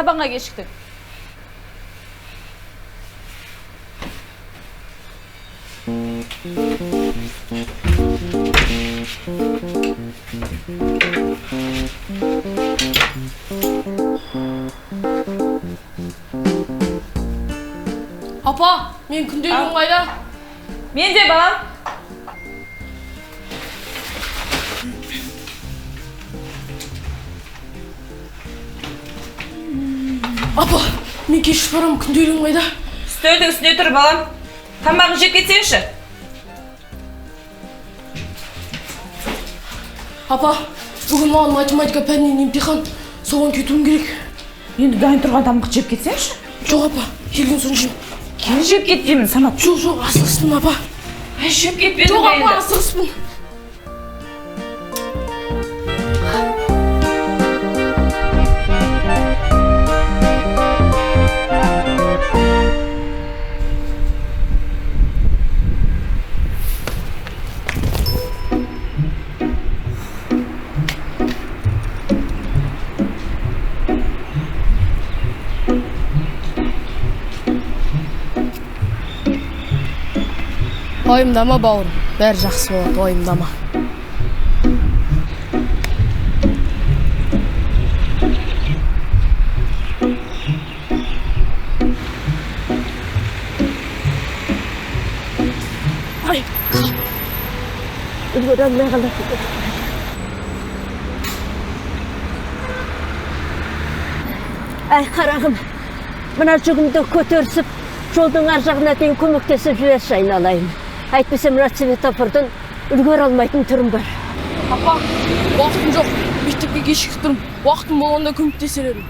сабанға кешіктің. Апа, мен күнделігім қайда? Мен де балам. Апа, мен кешіп барам, күнделігім қайда? Үстелдің үстіне тұр балам. Тамағын жеп кетсеңші. Апа, бүгін маған математика пәнінен емтихан, соған кетуім керек. Енді дайын тұрған тамақ жеп кетсеңші. Жоқ апа, келген соң жеймін. Кейін жеп кет деймін, Самат. Жоқ, асығыспын апа. Жеп кетпедім Жоқ енді. апа, асығыспын. Ойымдама бауырым, бәрі жақсы болады, ойымдама. Ай, үлгере алмай қалды. Ай, қарағым, мына жүгімді көтерсіп, жолдың ар жағына дейін көмектесіп жіберші айналайын. Әйтпесе мына светофордан үлгере алмайтын түрім бар. Апа, уақытым жоқ, мектепке кешігіп тұрмын. Уақытым болғанда көмектесер едім.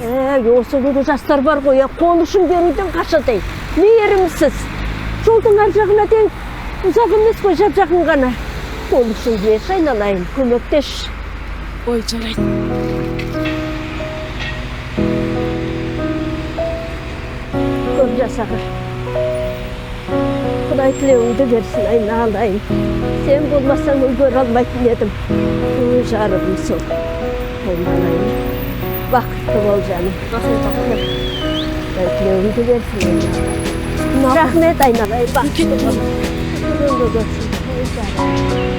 Осы күнгі жастар бар ғой, қонышын беруден қашадай. Мейірімсіз. Жолдың ар жағына дейін ұзақ емес қой, жап жақын ғана. Қонышын берші айналайын, көмектеш. Ой, жарайды. Көп жасағыр. Құдай тілеуіңді берсін айналайын. Сен болмасаң үлгере алмайтын едім. Жарығым сол. Айналайын. Бақытты бол жаным. Құдай тілеуіңді берсін айналайын. Рахмет айналайын. Бақытты бол. Күніңді көрсін. Жарығым.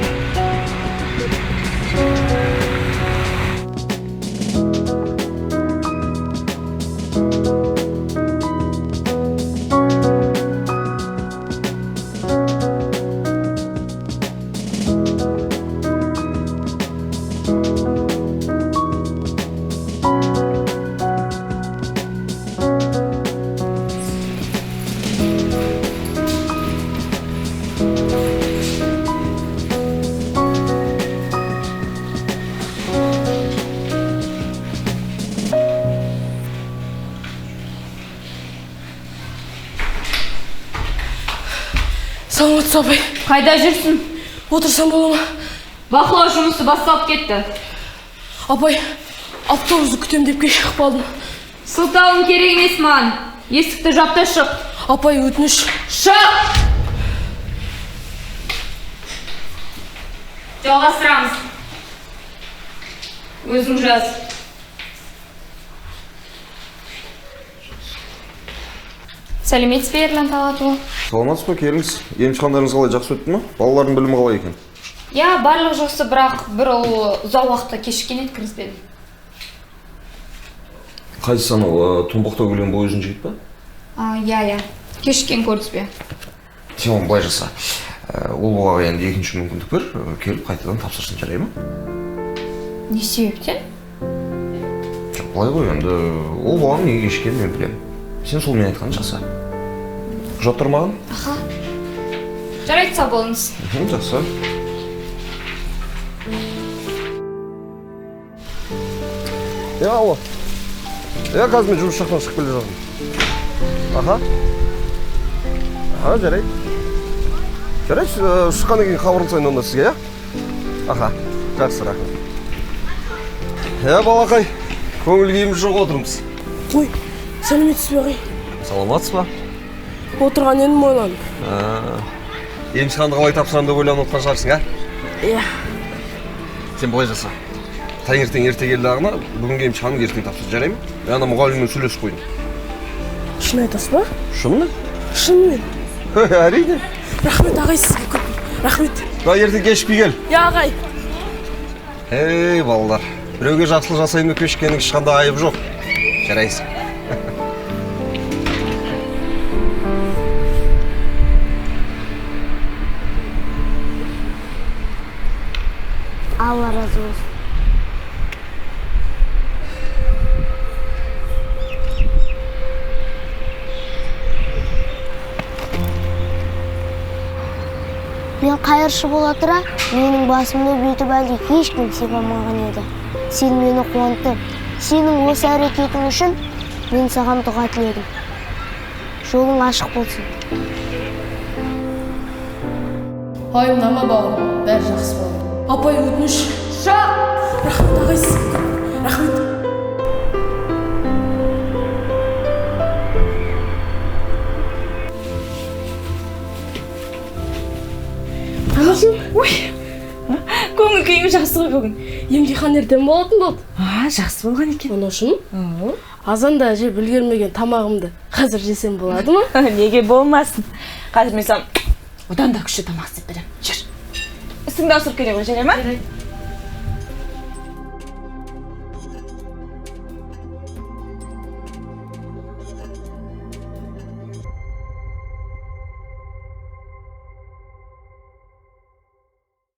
Саламатсыз апай. Қайда жүрсің? Отырсам бола ма? Бақылау жұмысы басталып кетті. Апай, автобусты күтем деп кешігіп қалдым. Сылтауың керек емес маған. Есікті жап та шық. Апай, өтініш. Шық! Жалғастырамыз. Өзің жаз. Сәлеметсіз бе, Ерлан Талатұлы? Саламатсыз ба, келіңіз. Емтихандарыңыз қалай, жақсы өтті ме? Балалардың білімі қалай екен? Я, барлық жақсы, бірақ бір ұзақ уақытта кешіккен еді, кіріспедім. Қайсысы анау Томбақтау келген бойы жүзін жігіт па? Я, кешіккен көрдіспе. Сен былай жаса. Ол балаға енді екінші мүмкіндік бер, келіп қайтадан тапсырсын, жарай ма? Не себептен? Былай ғой, енді ол баланың неге кешіккенін мен білемін. Сен сол мен айтқанын жаса. Құжаттар маған? Аха. Жарайды, сау болыңыз. Жақсы. Алло. Қазір мен жұмыс жақтан шығып келе жатырмын. Аха, жарайды. Жарайды, шыққаннан кейін хабарласайын онда сізге, Аха, жақсы, рахмет. Балақай, көңіл күйіміз жоқ отырмыз. Ой, сәлеметсіз бе ағай? Саламатсыз ба? Отырған едім ойландым. Емтиханды қалай тапсырамын деп ойланып отқан шығарсың, Иә. Сен былай жаса. Таңертең ерте кел дагына, бүгүнкү эмтиханды эртең тапшыр, жарайбы? Мен анда мугалим менен сүйлөшүп койдум. Шын айтасыз ба? Шынымен? Шынымен. Әрине. Рахмет ағай сізге көп. Рахмет. Ба ертең кешікпей кел. Я ағай. Ей балдар, біреуге жақсылық жасайын деп кешіккеннің ешқандай айыбы жоқ. Жарайсың. Алла разы болсын. Мен қайыршы бола тұра, менің басымды бүйтіп әлде ешкім сипамаған еді. Сен мені қуантып, сенің осы әрекетің үшін мен саған дұға тіледім. Жолың ашық болсын. Уайымдама бауырым, бәрі жақсы болды. Апай өтініш. Рахмет ағай сізге көп. Рахмет. Ой, көңіл күйім жақсы ғой бүгін. Емтихан ертең болатын болды. Жақсы болған екен. Оны үшін азанда жеп үлгермеген тамағымды қазір жесем болады ма? Неге болмасын. Қазір мен саған одан да күшті тамақ істеп беремін. Жүр. Үстіңді ауыстырып келе ғой, жарай ма?